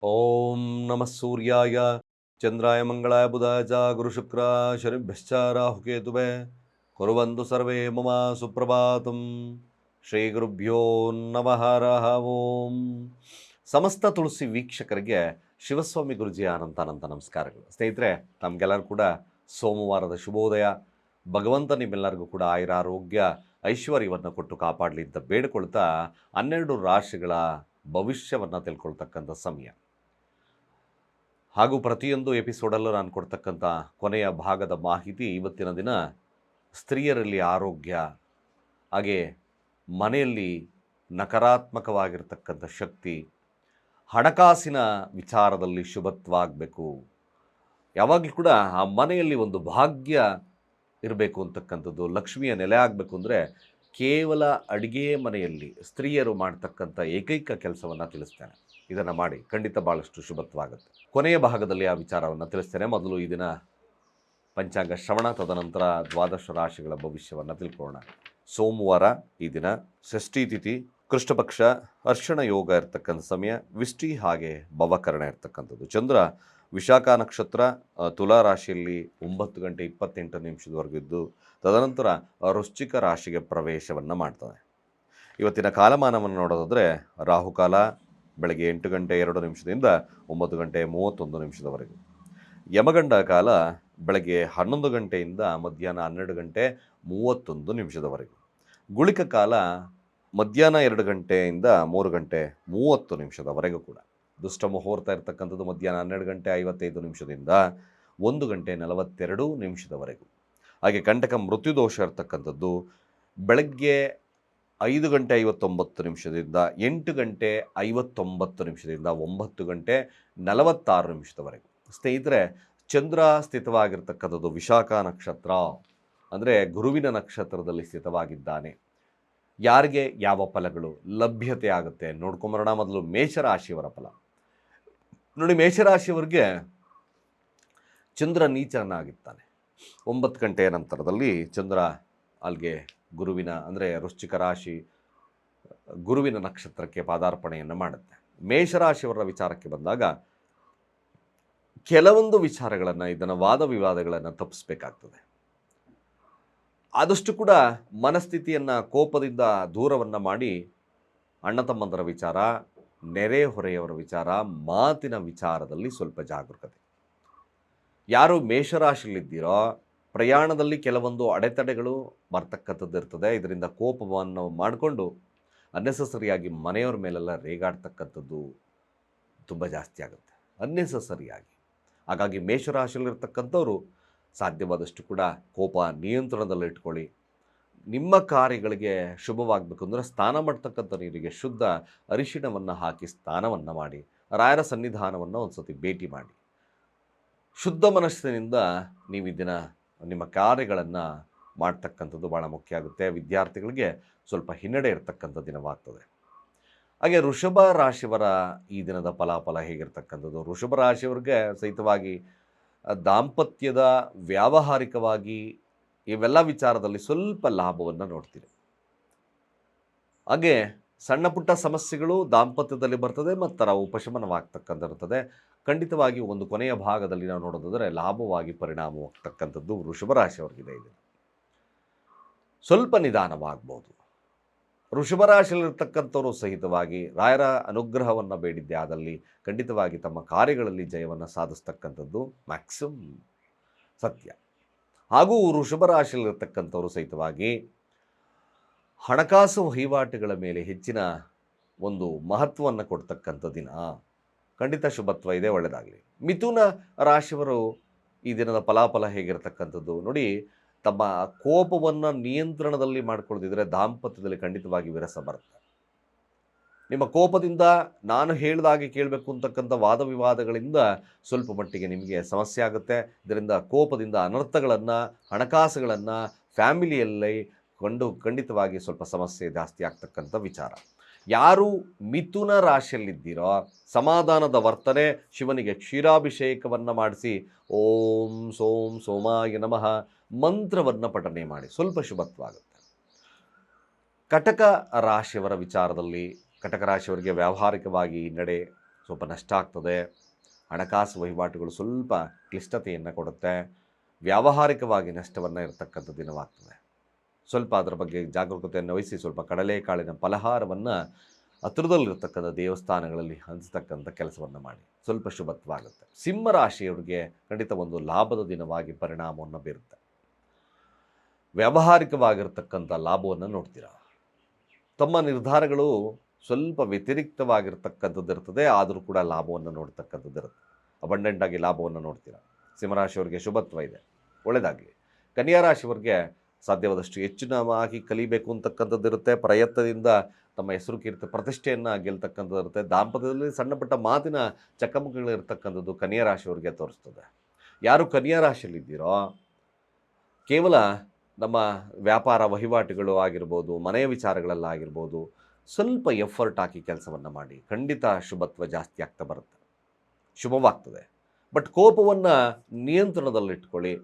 ಓಂ ನಮಃ ಸೂರ್ಯಾಯ ಚಂದ್ರಾಯ ಮಂಗಳಾಯ ಬುಧಾಯ ಚ ಗುರುಶುಕ್ರ ಶನಿಭ್ಯಶ್ಚ ರಾಹುಕೇತುವೆ ಕುರ್ವಂತು ಸರ್ವೇ ಮಮ ಸುಪ್ರಭಾತಂ. ಶ್ರೀ ಗುರುಭ್ಯೋ ನಮಃ ಹರಃ ಓಂ. ಸಮಸ್ತ ತುಳಸಿ ವೀಕ್ಷಕರಿಗೆ ಶಿವಸ್ವಾಮಿ ಗುರುಜಿಯ ಅನಂತ ನಮಸ್ಕಾರಗಳು. ಸ್ನೇಹಿತರೆ, ನಮಗೆಲ್ಲರೂ ಕೂಡ ಸೋಮವಾರದ ಶುಭೋದಯ. ಭಗವಂತ ನಿಮ್ಮೆಲ್ಲರಿಗೂ ಕೂಡ ಆಯುರಾರೋಗ್ಯ ಐಶ್ವರ್ಯವನ್ನು ಕೊಟ್ಟು ಕಾಪಾಡಲಿ ಅಂತ ಬೇಡಿಕೊಳ್ತಾ 12 ರಾಶಿಗಳ ಭವಿಷ್ಯವನ್ನು ತಿಳ್ಕೊಳ್ತಕ್ಕಂಥ ಸಮಯ. ಹಾಗೂ ಪ್ರತಿಯೊಂದು ಎಪಿಸೋಡಲ್ಲೂ ನಾನು ಕೊಡ್ತಕ್ಕಂಥ ಕೊನೆಯ ಭಾಗದ ಮಾಹಿತಿ ಇವತ್ತಿನ ದಿನ ಸ್ತ್ರೀಯರಲ್ಲಿ ಆರೋಗ್ಯ, ಹಾಗೆ ಮನೆಯಲ್ಲಿ ನಕಾರಾತ್ಮಕವಾಗಿರ್ತಕ್ಕಂಥ ಶಕ್ತಿ, ಹಣಕಾಸಿನ ವಿಚಾರದಲ್ಲಿ ಶುಭತ್ವ ಆಗಬೇಕು, ಯಾವಾಗಲೂ ಕೂಡ ಆ ಮನೆಯಲ್ಲಿ ಒಂದು ಭಾಗ್ಯ ಇರಬೇಕು ಅಂತಕ್ಕಂಥದ್ದು, ಲಕ್ಷ್ಮಿಯ ನೆಲೆ ಆಗಬೇಕು ಅಂದರೆ ಕೇವಲ ಅಡುಗೆ ಮನೆಯಲ್ಲಿ ಸ್ತ್ರೀಯರು ಮಾಡ್ತಕ್ಕಂಥ ಏಕೈಕ ಕೆಲಸವನ್ನು ತಿಳಿಸ್ತೇನೆ. ಇದನ್ನು ಮಾಡಿ ಖಂಡಿತ ಭಾಳಷ್ಟು ಶುಭತ್ವಾಗುತ್ತೆ. ಕೊನೆಯ ಭಾಗದಲ್ಲಿ ಆ ವಿಚಾರವನ್ನು ತಿಳಿಸ್ತೇನೆ. ಮೊದಲು ಈ ದಿನ ಪಂಚಾಂಗ ಶ್ರವಣ, ತದನಂತರ ದ್ವಾದಶ ರಾಶಿಗಳ ಭವಿಷ್ಯವನ್ನು ತಿಳ್ಕೊಳ್ಳೋಣ. ಸೋಮವಾರ ಈ ದಿನ ಷಷ್ಠಿ ತಿಥಿ, ಕೃಷ್ಣಪಕ್ಷ, ಅರ್ಶನ ಯೋಗ ಇರ್ತಕ್ಕಂಥ ಸಮಯ, ವಿಷ್ಟಿ ಹಾಗೆ ಭವಕರಣ ಇರ್ತಕ್ಕಂಥದ್ದು. ಚಂದ್ರ ವಿಶಾಖ ನಕ್ಷತ್ರ ತುಲಾ ರಾಶಿಯಲ್ಲಿ 9 ಗಂಟೆ 28 ನಿಮಿಷದವರೆಗೂ ಇದ್ದು ತದನಂತರ ವೃಶ್ಚಿಕ ರಾಶಿಗೆ ಪ್ರವೇಶವನ್ನು ಮಾಡ್ತದೆ. ಇವತ್ತಿನ ಕಾಲಮಾನವನ್ನು ನೋಡೋದಾದರೆ ರಾಹುಕಾಲ ಬೆಳಗ್ಗೆ 8 ಗಂಟೆ 2 ನಿಮಿಷದಿಂದ 9 ಗಂಟೆ 31 ನಿಮಿಷದವರೆಗೂ, ಯಮಗಂಡ ಕಾಲ ಬೆಳಗ್ಗೆ 11 ಗಂಟೆಯಿಂದ ಮಧ್ಯಾಹ್ನ 12 ಗಂಟೆ 31 ನಿಮಿಷದವರೆಗೂ, ಗುಳಿಕ ಕಾಲ ಮಧ್ಯಾಹ್ನ 2 ಗಂಟೆಯಿಂದ 3 ಗಂಟೆ 30 ನಿಮಿಷದವರೆಗೂ ಕೂಡ, ದುಷ್ಟ ಮುಹೂರ್ತ ಇರ್ತಕ್ಕಂಥದ್ದು ಮಧ್ಯಾಹ್ನ 12 ಗಂಟೆ 55 ನಿಮಿಷದಿಂದ 1 ಗಂಟೆ 42 ನಿಮಿಷದವರೆಗೂ. ಹಾಗೆ ಕಂಟಕ ಮೃತ್ಯುದೋಷ ಇರ್ತಕ್ಕಂಥದ್ದು ಬೆಳಗ್ಗೆ 5 ಗಂಟೆ 59 ನಿಮಿಷದಿಂದ 8 ಗಂಟೆ 59 ನಿಮಿಷದಿಂದ 9 ಗಂಟೆ 46 ನಿಮಿಷದವರೆಗೂ. ಸ್ನೇಹಿತರೆ, ಚಂದ್ರ ಸ್ಥಿತವಾಗಿರ್ತಕ್ಕಂಥದ್ದು ವಿಶಾಖ ನಕ್ಷತ್ರ, ಅಂದರೆ ಗುರುವಿನ ನಕ್ಷತ್ರದಲ್ಲಿ ಸ್ಥಿತವಾಗಿದ್ದಾನೆ. ಯಾರಿಗೆ ಯಾವ ಫಲಗಳು ಲಭ್ಯತೆ ಆಗುತ್ತೆ ನೋಡ್ಕೊಂಬರೋಣ. ಮೊದಲು ಮೇಷರಾಶಿಯವರ ಫಲ ನೋಡಿ. ಮೇಷರಾಶಿಯವರಿಗೆ ಚಂದ್ರ ನೀಚನಾಗಿದ್ದಾನೆ. 9 ಗಂಟೆಯ ನಂತರದಲ್ಲಿ ಚಂದ್ರ ಅಲ್ಲಿಗೆ ಗುರುವಿನ, ಅಂದರೆ ವೃಶ್ಚಿಕ ರಾಶಿ ಗುರುವಿನ ನಕ್ಷತ್ರಕ್ಕೆ ಪಾದಾರ್ಪಣೆಯನ್ನು ಮಾಡುತ್ತೆ. ಮೇಷರಾಶಿಯವರ ವಿಚಾರಕ್ಕೆ ಬಂದಾಗ ಕೆಲವೊಂದು ವಿಚಾರಗಳನ್ನು, ಇದನ್ನು ವಾದ ವಿವಾದಗಳನ್ನು ತಪ್ಪಿಸ್ಬೇಕಾಗ್ತದೆ. ಆದಷ್ಟು ಕೂಡ ಮನಸ್ಥಿತಿಯನ್ನು ಕೋಪದಿಂದ ದೂರವನ್ನು ಮಾಡಿ ಅಣ್ಣ ತಮ್ಮಂದರ ವಿಚಾರ, ನೆರೆಹೊರೆಯವರ ವಿಚಾರ, ಮಾತಿನ ವಿಚಾರದಲ್ಲಿ ಸ್ವಲ್ಪ ಜಾಗರೂಕತೆ. ಯಾರು ಮೇಷರಾಶಿಯಲ್ಲಿದ್ದೀರೋ ಪ್ರಯಾಣದಲ್ಲಿ ಕೆಲವೊಂದು ಅಡೆತಡೆಗಳು ಬರ್ತಕ್ಕಂಥದ್ದು ಇರ್ತದೆ. ಇದರಿಂದ ಕೋಪವನ್ನು ಮಾಡಿಕೊಂಡು ಅನ್ನೆಸಸರಿಯಾಗಿ ಮನೆಯವರ ಮೇಲೆಲ್ಲ ರೇಗಾಡ್ತಕ್ಕಂಥದ್ದು ತುಂಬ ಜಾಸ್ತಿ ಆಗುತ್ತೆ, ಅನ್ನೆಸಸರಿಯಾಗಿ. ಹಾಗಾಗಿ ಮೇಷರಾಶಿಯಲ್ಲಿರ್ತಕ್ಕಂಥವ್ರು ಸಾಧ್ಯವಾದಷ್ಟು ಕೂಡ ಕೋಪ ನಿಯಂತ್ರಣದಲ್ಲಿಟ್ಕೊಳ್ಳಿ. ನಿಮ್ಮ ಕಾರ್ಯಗಳಿಗೆ ಶುಭವಾಗಬೇಕು ಅಂದರೆ ಸ್ನಾನ ಮಾಡ್ತಕ್ಕಂಥ ನೀರಿಗೆ ಶುದ್ಧ ಅರಿಶಿಣವನ್ನು ಹಾಕಿ ಸ್ನಾನವನ್ನು ಮಾಡಿ, ರಾಯರ ಸನ್ನಿಧಾನವನ್ನು ಒಂದು ಸತಿ ಭೇಟಿ ಮಾಡಿ, ಶುದ್ಧ ಮನಸ್ಸಿನಿಂದ ನೀವು ಈ ದಿನ ನಿಮ್ಮ ಕಾರ್ಯಗಳನ್ನು ಮಾಡ್ತಕ್ಕಂಥದ್ದು ಭಾಳ ಮುಖ್ಯ ಆಗುತ್ತೆ. ವಿದ್ಯಾರ್ಥಿಗಳಿಗೆ ಸ್ವಲ್ಪ ಹಿನ್ನಡೆ ಇರತಕ್ಕಂಥ ದಿನವಾಗ್ತದೆ. ಹಾಗೆ ವೃಷಭ ರಾಶಿಯವರ ಈ ದಿನದ ಫಲಾಫಲ ಹೇಗಿರ್ತಕ್ಕಂಥದ್ದು? ವೃಷಭ ರಾಶಿಯವರಿಗೆ ಸಹಿತವಾಗಿ ದಾಂಪತ್ಯದ, ವ್ಯಾವಹಾರಿಕವಾಗಿ ಇವೆಲ್ಲ ವಿಚಾರದಲ್ಲಿ ಸ್ವಲ್ಪ ಲಾಭವನ್ನು ನೋಡ್ತೀರಿ. ಹಾಗೆ ಸಣ್ಣ ಪುಟ್ಟ ಸಮಸ್ಯೆಗಳು ದಾಂಪತ್ಯದಲ್ಲಿ ಬರ್ತದೆ ಮತ್ತು ಉಪಶಮನವಾಗ್ತಕ್ಕಂಥಿರ್ತದೆ. ಖಂಡಿತವಾಗಿ ಒಂದು ಕೊನೆಯ ಭಾಗದಲ್ಲಿ ನಾವು ನೋಡೋದಾದರೆ ಲಾಭವಾಗಿ ಪರಿಣಾಮವಾಗ್ತಕ್ಕಂಥದ್ದು ವೃಷಭ ರಾಶಿಯವರಿಗಿದೆ. ಇದು ಸ್ವಲ್ಪ ನಿಧಾನವಾಗ್ಬೋದು. ವೃಷಭ ರಾಶಿಯಲ್ಲಿರ್ತಕ್ಕಂಥವರು ಸಹಿತವಾಗಿ ರಾಯರ ಅನುಗ್ರಹವನ್ನು ಬೇಡಿದ್ದೆ ಆದಲ್ಲಿ ಖಂಡಿತವಾಗಿ ತಮ್ಮ ಕಾರ್ಯಗಳಲ್ಲಿ ಜಯವನ್ನು ಸಾಧಿಸ್ತಕ್ಕಂಥದ್ದು ಮ್ಯಾಕ್ಸಿಮಮ್ ಸತ್ಯ. ಹಾಗೂ ವೃಷಭ ರಾಶಿಯಲ್ಲಿರ್ತಕ್ಕಂಥವರು ಸಹಿತವಾಗಿ ಹಣಕಾಸು ವಹಿವಾಟುಗಳ ಮೇಲೆ ಹೆಚ್ಚಿನ ಒಂದು ಮಹತ್ವವನ್ನು ಕೊಡ್ತಕ್ಕಂಥ ದಿನ. ಖಂಡಿತ ಶುಭತ್ವ ಇದೆ, ಒಳ್ಳೆಯದಾಗಲಿ. ಮಿಥುನ ರಾಶಿಯವರು ಈ ದಿನದ ಫಲಾಫಲ ಹೇಗಿರ್ತಕ್ಕಂಥದ್ದು ನೋಡಿ. ತಮ್ಮ ಕೋಪವನ್ನು ನಿಯಂತ್ರಣದಲ್ಲಿ ಮಾಡ್ಕೊಳ್ಳದಿದ್ದರೆ ದಾಂಪತ್ಯದಲ್ಲಿ ಖಂಡಿತವಾಗಿ ವಿರಸ ಬರುತ್ತೆ. ನಿಮ್ಮ ಕೋಪದಿಂದ ನಾನು ಹೇಳಿದಾಗೆ ಕೇಳಬೇಕು ಅಂತಕ್ಕಂಥ ವಾದ ವಿವಾದಗಳಿಂದ ಸ್ವಲ್ಪ ಮಟ್ಟಿಗೆ ನಿಮಗೆ ಸಮಸ್ಯೆ ಆಗುತ್ತೆ. ಇದರಿಂದ ಕೋಪದಿಂದ ಅನರ್ಥಗಳನ್ನು, ಹಣಕಾಸುಗಳನ್ನು ಫ್ಯಾಮಿಲಿಯಲ್ಲಿ ಖಂಡಿತವಾಗಿ ಸ್ವಲ್ಪ ಸಮಸ್ಯೆ ಜಾಸ್ತಿ ಆಗ್ತಕ್ಕಂಥ ವಿಚಾರ. ಯಾರು ಮಿಥುನ ರಾಶಿಯಲ್ಲಿದ್ದೀರೋ ಸಮಾಧಾನದ ವರ್ತನೆ, ಶಿವನಿಗೆ ಕ್ಷೀರಾಭಿಷೇಕವನ್ನು ಮಾಡಿಸಿ ಓಂ ಸೋಂ ಸೋಮಾಯ ನಮಃ ಮಂತ್ರವನ್ನು ಪಠನೆ ಮಾಡಿ, ಸ್ವಲ್ಪ ಶುಭತ್ವಾಗುತ್ತೆ. ಕಟಕ ರಾಶಿಯವರ ವಿಚಾರದಲ್ಲಿ, ಕಟಕ ರಾಶಿಯವರಿಗೆ ವ್ಯಾವಹಾರಿಕವಾಗಿ ನಡೆ ಸ್ವಲ್ಪ ನಷ್ಟ ಆಗ್ತದೆ. ಹಣಕಾಸು ವಹಿವಾಟುಗಳು ಸ್ವಲ್ಪ ಕ್ಲಿಷ್ಟತೆಯನ್ನು ಕೊಡುತ್ತೆ. ವ್ಯಾವಹಾರಿಕವಾಗಿ ನಷ್ಟವನ್ನು ಇರತಕ್ಕಂಥ ದಿನವಾಗ್ತದೆ. ಸ್ವಲ್ಪ ಅದರ ಬಗ್ಗೆ ಜಾಗರೂಕತೆಯನ್ನು ವಹಿಸಿ ಸ್ವಲ್ಪ ಕಡಲೆಕಾಳಿನ ಫಲಹಾರವನ್ನು ಹತ್ತಿರದಲ್ಲಿರ್ತಕ್ಕಂಥ ದೇವಸ್ಥಾನಗಳಲ್ಲಿ ಹಂಚತಕ್ಕಂಥ ಕೆಲಸವನ್ನು ಮಾಡಿ. ಸ್ವಲ್ಪ ಶುಭತ್ವಾಗುತ್ತೆ. ಸಿಂಹರಾಶಿಯವರಿಗೆ ಖಂಡಿತ ಒಂದು ಲಾಭದ ದಿನವಾಗಿ ಪರಿಣಾಮವನ್ನು ಬೀರುತ್ತೆ. ವ್ಯಾವಹಾರಿಕವಾಗಿರ್ತಕ್ಕಂಥ ಲಾಭವನ್ನು ನೋಡ್ತೀರಾ. ತಮ್ಮ ನಿರ್ಧಾರಗಳು ಸ್ವಲ್ಪ ವ್ಯತಿರಿಕ್ತವಾಗಿರ್ತಕ್ಕಂಥದ್ದು ಇರ್ತದೆ, ಆದರೂ ಕೂಡ ಲಾಭವನ್ನು ನೋಡ್ತಕ್ಕಂಥದ್ದು ಇರುತ್ತೆ. ಅಬಂಡೆಂಟಾಗಿ ಲಾಭವನ್ನು ನೋಡ್ತೀರಾ. ಸಿಂಹರಾಶಿಯವರಿಗೆ ಶುಭತ್ವ ಇದೆ, ಒಳ್ಳೆಯದಾಗಲಿ. ಕನ್ಯಾ ರಾಶಿಯವರಿಗೆ ಸಾಧ್ಯವಾದಷ್ಟು ಹೆಚ್ಚಿನವಾಗಿ ಕಲಿಬೇಕು ಅಂತಕ್ಕಂಥದ್ದು ಇರುತ್ತೆ. ಪ್ರಯತ್ನದಿಂದ ತಮ್ಮ ಹೆಸರು ಕೀರ್ತಿ ಪ್ರತಿಷ್ಠೆಯನ್ನು ಗೆಲ್ತಕ್ಕಂಥದ್ದು ಇರುತ್ತೆ. ದಾಂಪತ್ಯದಲ್ಲಿ ಸಣ್ಣ ಪುಟ್ಟ ಮಾತಿನ ಚಕಮಕಗಳಿರ್ತಕ್ಕಂಥದ್ದು ಕನ್ಯಾ ರಾಶಿಯವರಿಗೆ ತೋರಿಸ್ತದೆ. ಯಾರು ಕನ್ಯಾ ರಾಶಿಯಲ್ಲಿದ್ದೀರೋ ಕೇವಲ ನಮ್ಮ ವ್ಯಾಪಾರ ವಹಿವಾಟುಗಳು ಆಗಿರ್ಬೋದು, ಮನೆಯ ವಿಚಾರಗಳಲ್ಲಾಗಿರ್ಬೋದು, ಸ್ವಲ್ಪ ಎಫರ್ಟ್ ಹಾಕಿ ಕೆಲಸವನ್ನು ಮಾಡಿ. ಖಂಡಿತ ಶುಭತ್ವ ಜಾಸ್ತಿ ಆಗ್ತಾ ಬರುತ್ತೆ, ಶುಭವಾಗ್ತದೆ. ಬಟ್ ಕೋಪವನ್ನು ನಿಯಂತ್ರಣದಲ್ಲಿಟ್ಕೊಳ್ಳಿ.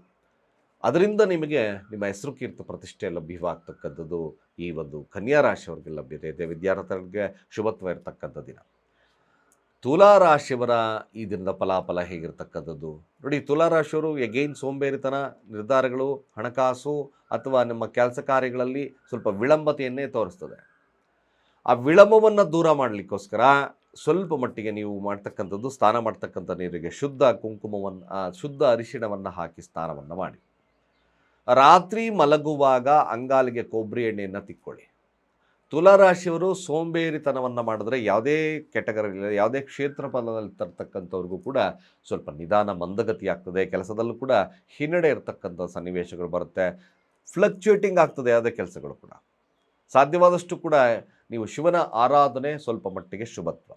ಅದರಿಂದ ನಿಮಗೆ ನಿಮ್ಮ ಹೆಸರು ಕೀರ್ತಿ ಪ್ರತಿಷ್ಠೆ ಲಭ್ಯವಾಗ್ತಕ್ಕಂಥದ್ದು ಈ ಒಂದು ಕನ್ಯಾ ರಾಶಿಯವರಿಗೆ ಲಭ್ಯತೆ ಇದೆ. ವಿದ್ಯಾರ್ಥಿಗಳಿಗೆ ಶುಭತ್ವ ಇರತಕ್ಕಂಥ ದಿನ. ತುಲಾ ರಾಶಿಯವರ ಈ ದಿನದ ಫಲಾಫಲ ಹೇಗಿರ್ತಕ್ಕಂಥದ್ದು ನೋಡಿ. ತುಲಾ ರಾಶಿಯವರು ಎಗೈನ್ ಸೋಂಬೇರಿತನ, ನಿರ್ಧಾರಗಳು, ಹಣಕಾಸು ಅಥವಾ ನಿಮ್ಮ ಕೆಲಸ ಕಾರ್ಯಗಳಲ್ಲಿ ಸ್ವಲ್ಪ ವಿಳಂಬತೆಯನ್ನೇ ತೋರಿಸ್ತದೆ. ಆ ವಿಳಂಬವನ್ನು ದೂರ ಮಾಡಲಿಕ್ಕೋಸ್ಕರ ಸ್ವಲ್ಪ ಮಟ್ಟಿಗೆ ನೀವು ಮಾಡ್ತಕ್ಕಂಥದ್ದು, ಸ್ನಾನ ಮಾಡ್ತಕ್ಕಂಥ ನೀರಿಗೆ ಶುದ್ಧ ಕುಂಕುಮವನ್ನು, ಶುದ್ಧ ಅರಿಶಿಣವನ್ನು ಹಾಕಿ ಸ್ನಾನವನ್ನು ಮಾಡಿ. ರಾತ್ರಿ ಮಲಗುವಾಗ ಅಂಗಾಲಿಗೆ ಕೊಬ್ಬರಿ ಎಣ್ಣೆಯನ್ನು ತಿಕ್ಕೊಳ್ಳಿ. ತುಲಾರಾಶಿಯವರು ಸೋಂಬೇರಿತನವನ್ನು ಮಾಡಿದ್ರೆ ಯಾವುದೇ ಕೆಟಗರಿ, ಯಾವುದೇ ಕ್ಷೇತ್ರ ಫಲದಲ್ಲಿ ತರ್ತಕ್ಕಂಥವ್ರಿಗೂ ಕೂಡ ಸ್ವಲ್ಪ ನಿಧಾನ, ಮಂದಗತಿ ಆಗ್ತದೆ. ಕೆಲಸದಲ್ಲೂ ಕೂಡ ಹಿನ್ನಡೆ ಇರತಕ್ಕಂಥ ಸನ್ನಿವೇಶಗಳು ಬರುತ್ತೆ. ಫ್ಲಕ್ಚುಯೇಟಿಂಗ್ ಆಗ್ತದೆ ಯಾವುದೇ ಕೆಲಸಗಳು ಕೂಡ. ಸಾಧ್ಯವಾದಷ್ಟು ಕೂಡ ನೀವು ಶಿವನ ಆರಾಧನೆ ಸ್ವಲ್ಪ ಮಟ್ಟಿಗೆ ಶುಭತ್ವ.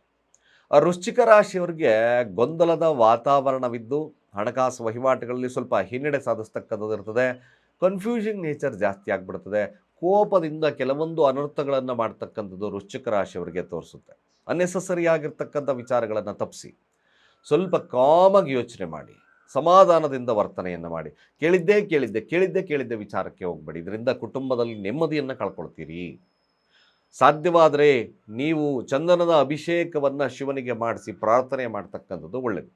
ವೃಶ್ಚಿಕ ರಾಶಿಯವರಿಗೆ ಗೊಂದಲದ ವಾತಾವರಣವಿದ್ದು ಹಣಕಾಸು ವಹಿವಾಟುಗಳಲ್ಲಿ ಸ್ವಲ್ಪ ಹಿನ್ನಡೆ ಸಾಧಿಸ್ತಕ್ಕಂಥದ್ದು ಇರ್ತದೆ. ಕನ್ಫ್ಯೂಷನ್ ನೇಚರ್ ಜಾಸ್ತಿ ಆಗಿಬಿಡ್ತದೆ. ಕೋಪದಿಂದ ಕೆಲವೊಂದು ಅನರ್ಥಗಳನ್ನು ಮಾಡ್ತಕ್ಕಂಥದ್ದು ವೃಶ್ಚಿಕ ರಾಶಿಯವರಿಗೆ ತೋರಿಸುತ್ತೆ. ಅನ್ನೆಸಸರಿ ಆಗಿರ್ತಕ್ಕಂಥ ವಿಚಾರಗಳನ್ನು ತಪ್ಪಿಸಿ ಸ್ವಲ್ಪ ಕಾಮಾಗಿ ಯೋಚನೆ ಮಾಡಿ, ಸಮಾಧಾನದಿಂದ ವರ್ತನೆಯನ್ನು ಮಾಡಿ. ಕೇಳಿದ್ದೆ ವಿಚಾರಕ್ಕೆ ಹೋಗಬೇಡಿ. ಇದರಿಂದ ಕುಟುಂಬದಲ್ಲಿ ನೆಮ್ಮದಿಯನ್ನು ಕಳ್ಕೊಳ್ತೀರಿ. ಸಾಧ್ಯವಾದರೆ ನೀವು ಚಂದನದ ಅಭಿಷೇಕವನ್ನು ಶಿವನಿಗೆ ಮಾಡಿಸಿ ಪ್ರಾರ್ಥನೆ ಮಾಡ್ತಕ್ಕಂಥದ್ದು ಒಳ್ಳೆಯದು.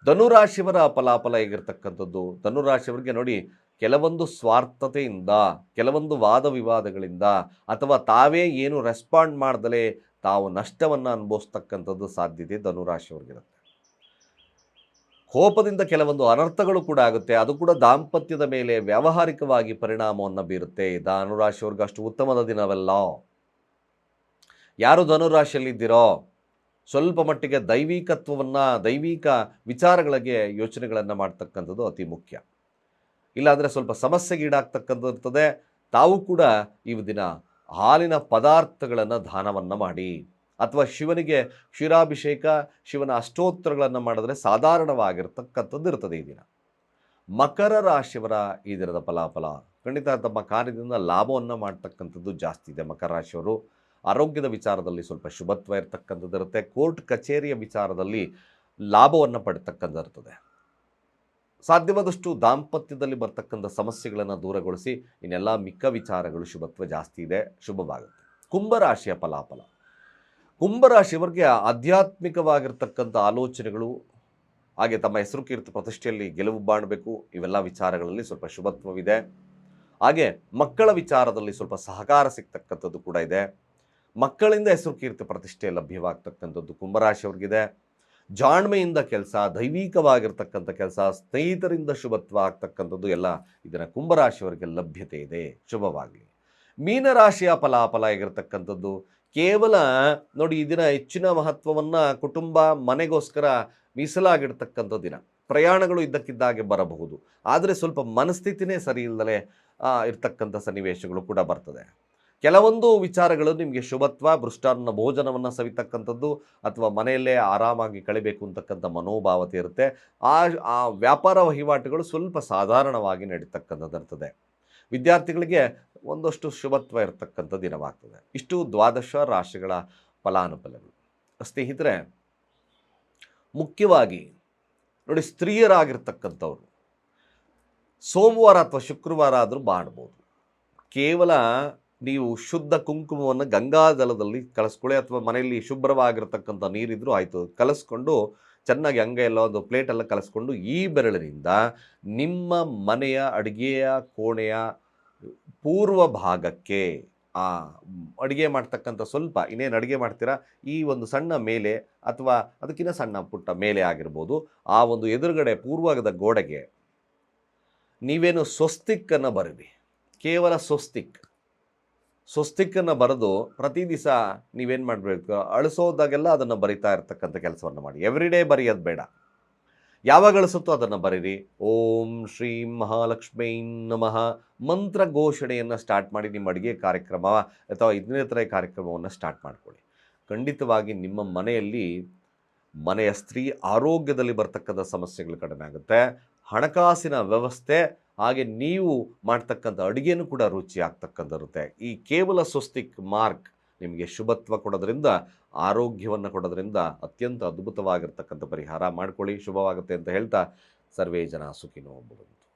ಧನುರಾಶಿಯವರ ಫಲಾಫಲ ಹೇಗಿರ್ತಕ್ಕಂಥದ್ದು. ಧನುರಾಶಿಯವರಿಗೆ ನೋಡಿ, ಕೆಲವೊಂದು ಸ್ವಾರ್ಥತೆಯಿಂದ, ಕೆಲವೊಂದು ವಾದ ವಿವಾದಗಳಿಂದ ಅಥವಾ ತಾವೇ ಏನು ರೆಸ್ಪಾಂಡ್ ಮಾಡ್ದಲೇ ತಾವು ನಷ್ಟವನ್ನು ಅನುಭವಿಸ್ತಕ್ಕಂಥದ್ದು ಸಾಧ್ಯತೆ ಧನುರಾಶಿಯವರಿಗಿರುತ್ತೆ. ಕೋಪದಿಂದ ಕೆಲವೊಂದು ಅನರ್ಥಗಳು ಕೂಡ ಆಗುತ್ತೆ. ಅದು ಕೂಡ ದಾಂಪತ್ಯದ ಮೇಲೆ ವ್ಯಾವಹಾರಿಕವಾಗಿ ಪರಿಣಾಮವನ್ನು ಬೀರುತ್ತೆ. ಧನುರಾಶಿಯವ್ರಿಗೆ ಅಷ್ಟು ಉತ್ತಮದ ದಿನವಲ್ಲ. ಯಾರು ಧನುರಾಶಿಯಲ್ಲಿದ್ದೀರೋ ಸ್ವಲ್ಪ ಮಟ್ಟಿಗೆ ದೈವಿಕತ್ವವನ್ನು, ದೈವಿಕ ವಿಚಾರಗಳಿಗೆ ಯೋಚನೆಗಳನ್ನು ಮಾಡ್ತಕ್ಕಂಥದ್ದು ಅತಿ ಮುಖ್ಯ. ಇಲ್ಲಾಂದರೆ ಸ್ವಲ್ಪ ಸಮಸ್ಯೆಗೀಡಾಗ್ತಕ್ಕಂಥದ್ದು ಇರ್ತದೆ. ತಾವು ಕೂಡ ಈ ದಿನ ಹಾಲಿನ ಪದಾರ್ಥಗಳನ್ನು ದಾನವನ್ನು ಮಾಡಿ, ಅಥವಾ ಶಿವನಿಗೆ ಕ್ಷೀರಾಭಿಷೇಕ, ಶಿವನ ಅಷ್ಟೋತ್ತರಗಳನ್ನು ಮಾಡಿದ್ರೆ ಸಾಧಾರಣವಾಗಿರ್ತಕ್ಕಂಥದ್ದು ಇರ್ತದೆ ಈ ದಿನ. ಮಕರ ರಾಶಿಯವರ ಈ ದಿನದ ಫಲಾಫಲ ಖಂಡಿತ ತಮ್ಮ ಕಾರ್ಯದಿಂದ ಲಾಭವನ್ನು ಮಾಡ್ತಕ್ಕಂಥದ್ದು ಜಾಸ್ತಿ ಇದೆ. ಮಕರ ರಾಶಿಯವರು ಆರೋಗ್ಯದ ವಿಚಾರದಲ್ಲಿ ಸ್ವಲ್ಪ ಶುಭತ್ವ ಇರತಕ್ಕಂಥದ್ದು ಇರುತ್ತೆ. ಕೋರ್ಟ್ ಕಚೇರಿಯ ವಿಚಾರದಲ್ಲಿ ಲಾಭವನ್ನು ಪಡ್ತಕ್ಕಂಥದ್ದು ಇರ್ತದೆ. ಸಾಧ್ಯವಾದಷ್ಟು ದಾಂಪತ್ಯದಲ್ಲಿ ಬರ್ತಕ್ಕಂಥ ಸಮಸ್ಯೆಗಳನ್ನು ದೂರಗೊಳಿಸಿ ಇನ್ನೆಲ್ಲ ಮಿಕ್ಕ ವಿಚಾರಗಳು ಶುಭತ್ವ ಜಾಸ್ತಿ ಇದೆ, ಶುಭವಾಗುತ್ತೆ. ಕುಂಭರಾಶಿಯ ಫಲಾಫಲ. ಕುಂಭರಾಶಿಯವರಿಗೆ ಆಧ್ಯಾತ್ಮಿಕವಾಗಿರ್ತಕ್ಕಂಥ ಆಲೋಚನೆಗಳು, ಹಾಗೆ ತಮ್ಮ ಹೆಸರು ಕೀರ್ತಿ ಪ್ರತಿಷ್ಠೆಯಲ್ಲಿ ಗೆಲುವು ಕಾಣಬೇಕು, ಇವೆಲ್ಲ ವಿಚಾರಗಳಲ್ಲಿ ಸ್ವಲ್ಪ ಶುಭತ್ವವಿದೆ. ಹಾಗೆ ಮಕ್ಕಳ ವಿಚಾರದಲ್ಲಿ ಸ್ವಲ್ಪ ಸಹಕಾರ ಸಿಗ್ತಕ್ಕಂಥದ್ದು ಕೂಡ ಇದೆ. ಮಕ್ಕಳಿಂದ ಹೆಸರು ಕೀರ್ತಿ ಪ್ರತಿಷ್ಠೆ ಲಭ್ಯವಾಗ್ತಕ್ಕಂಥದ್ದು ಕುಂಭರಾಶಿಯವ್ರಿಗಿದೆ. ಜಾಣ್ಮೆಯಿಂದ ಕೆಲಸ, ದೈವಿಕವಾಗಿರ್ತಕ್ಕಂಥ ಕೆಲಸ, ಸ್ನೇಹಿತರಿಂದ ಶುಭತ್ವ ಆಗ್ತಕ್ಕಂಥದ್ದು ಎಲ್ಲ ಇದನ್ನು ಕುಂಭರಾಶಿಯವರಿಗೆ ಲಭ್ಯತೆ ಇದೆ, ಶುಭವಾಗಲಿ. ಮೀನರಾಶಿಯ ಫಲಾಫಲ ಆಗಿರ್ತಕ್ಕಂಥದ್ದು ಕೇವಲ ನೋಡಿ, ಈ ದಿನ ಹೆಚ್ಚಿನ ಮಹತ್ವವನ್ನು ಕುಟುಂಬ, ಮನೆಗೋಸ್ಕರ ಮೀಸಲಾಗಿರ್ತಕ್ಕಂಥ ದಿನ. ಪ್ರಯಾಣಗಳು ಇದ್ದಕ್ಕಿದ್ದಾಗೆ ಬರಬಹುದು, ಆದರೆ ಸ್ವಲ್ಪ ಮನಸ್ಥಿತಿನೇ ಸರಿ ಇಲ್ಲದಲೇ ಇರ್ತಕ್ಕಂಥ ಸನ್ನಿವೇಶಗಳು ಕೂಡ ಬರ್ತದೆ. ಕೆಲವೊಂದು ವಿಚಾರಗಳು ನಿಮಗೆ ಶುಭತ್ವ, ಮೃಷ್ಟಾನ್ನ ಭೋಜನವನ್ನು ಸವಿತಕ್ಕಂಥದ್ದು ಅಥವಾ ಮನೆಯಲ್ಲೇ ಆರಾಮಾಗಿ ಕಳಿಬೇಕು ಅಂತಕ್ಕಂಥ ಮನೋಭಾವತೆ ಇರುತ್ತೆ. ಆ ವ್ಯಾಪಾರ ವಹಿವಾಟುಗಳು ಸ್ವಲ್ಪ ಸಾಧಾರಣವಾಗಿ ನಡೀತಕ್ಕಂಥದ್ದು ಇರ್ತದೆ. ವಿದ್ಯಾರ್ಥಿಗಳಿಗೆ ಒಂದಷ್ಟು ಶುಭತ್ವ ಇರತಕ್ಕಂಥ ದಿನವಾಗ್ತದೆ. ಇಷ್ಟು ದ್ವಾದಶ ರಾಶಿಗಳ ಫಲಾನುಫಲಗಳು. ಸ್ನೇಹಿತರೆ, ಮುಖ್ಯವಾಗಿ ನೋಡಿ, ಸ್ತ್ರೀಯರಾಗಿರ್ತಕ್ಕಂಥವ್ರು ಸೋಮವಾರ ಅಥವಾ ಶುಕ್ರವಾರ ಆದರೂ ಮಾಡ್ಬೋದು. ಕೇವಲ ನೀವು ಶುದ್ಧ ಕುಂಕುಮವನ್ನು ಗಂಗಾಜಲದಲ್ಲಿ ಕಲಸ್ಕೊಳ್ಳಿ, ಅಥವಾ ಮನೆಯಲ್ಲಿ ಶುಭ್ರವಾಗಿರ್ತಕ್ಕಂಥ ನೀರಿದ್ರೂ ಆಯಿತು, ಕಲಸ್ಕೊಂಡು ಚೆನ್ನಾಗಿ ಹಂಗೆ ಎಲ್ಲ ಒಂದು ಪ್ಲೇಟೆಲ್ಲ ಕಲಸ್ಕೊಂಡು ಈ ಬೆರಳಿನಿಂದ ನಿಮ್ಮ ಮನೆಯ ಅಡುಗೆಯ ಕೋಣೆಯ ಪೂರ್ವ ಭಾಗಕ್ಕೆ ಆ ಅಡುಗೆ ಮಾಡ್ತಕ್ಕಂಥ ಸ್ವಲ್ಪ ಇನ್ನೇನು ಅಡುಗೆ ಮಾಡ್ತೀರಾ ಈ ಒಂದು ಸಣ್ಣ ಮೇಲೆ ಅಥವಾ ಅದಕ್ಕಿಂತ ಸಣ್ಣ ಪುಟ್ಟ ಮೇಲೆ ಆಗಿರ್ಬೋದು, ಆ ಒಂದು ಎದುರುಗಡೆ ಪೂರ್ವದ ಗೋಡೆಗೆ ನೀವೇನು ಸ್ವಸ್ತಿಕ್ಕನ್ನು ಬರೀರಿ. ಕೇವಲ ಸ್ವಸ್ತಿಕ್ಕನ್ನು ಬರೆದು ಪ್ರತಿ ದಿವಸ ನೀವೇನು ಮಾಡಬೇಕು, ಅಳಿಸೋದಾಗೆಲ್ಲ ಅದನ್ನು ಬರಿತಾ ಇರ್ತಕ್ಕಂಥ ಕೆಲಸವನ್ನು ಮಾಡಿ. ಎವ್ರಿಡೇ ಬರೆಯೋದು ಬೇಡ, ಯಾವಾಗ ಅಳಿಸುತ್ತೋ ಅದನ್ನು ಬರೀರಿ. ಓಂ ಶ್ರೀಂ ಮಹಾಲಕ್ಷ್ಮೀ ನಮಃ ಮಂತ್ರ ಘೋಷಣೆಯನ್ನು ಸ್ಟಾರ್ಟ್ ಮಾಡಿ ನಿಮ್ಮ ಅಡುಗೆ ಕಾರ್ಯಕ್ರಮ ಅಥವಾ ಇನ್ನಿತರೆ ಕಾರ್ಯಕ್ರಮವನ್ನು ಸ್ಟಾರ್ಟ್ ಮಾಡಿಕೊಳ್ಳಿ. ಖಂಡಿತವಾಗಿ ನಿಮ್ಮ ಮನೆಯ ಸ್ತ್ರೀ ಆರೋಗ್ಯದಲ್ಲಿ ಬರ್ತಕ್ಕಂಥ ಸಮಸ್ಯೆಗಳು ಕಡಿಮೆ ಆಗುತ್ತೆ. ಹಣಕಾಸಿನ ವ್ಯವಸ್ಥೆ ಹಾಗೆ ನೀವು ಮಾಡ್ತಕ್ಕಂಥ ಅಡುಗೆನೂ ಕೂಡ ರುಚಿ ಆಗ್ತಕ್ಕಂಥರುತ್ತೆ. ಈ ಕೇವಲ ಸ್ವಸ್ತಿಕ್ ಮಾರ್ಕ್ ನಿಮಗೆ ಶುಭತ್ವ ಕೊಡೋದ್ರಿಂದ, ಆರೋಗ್ಯವನ್ನು ಕೊಡೋದ್ರಿಂದ ಅತ್ಯಂತ ಅದ್ಭುತವಾಗಿರ್ತಕ್ಕಂಥ ಪರಿಹಾರ ಮಾಡ್ಕೊಳ್ಳಿ, ಶುಭವಾಗುತ್ತೆ ಅಂತ ಹೇಳ್ತಾ ಸರ್ವೇ ಜನ ಸುಖಿನೋ ಭವಂತು.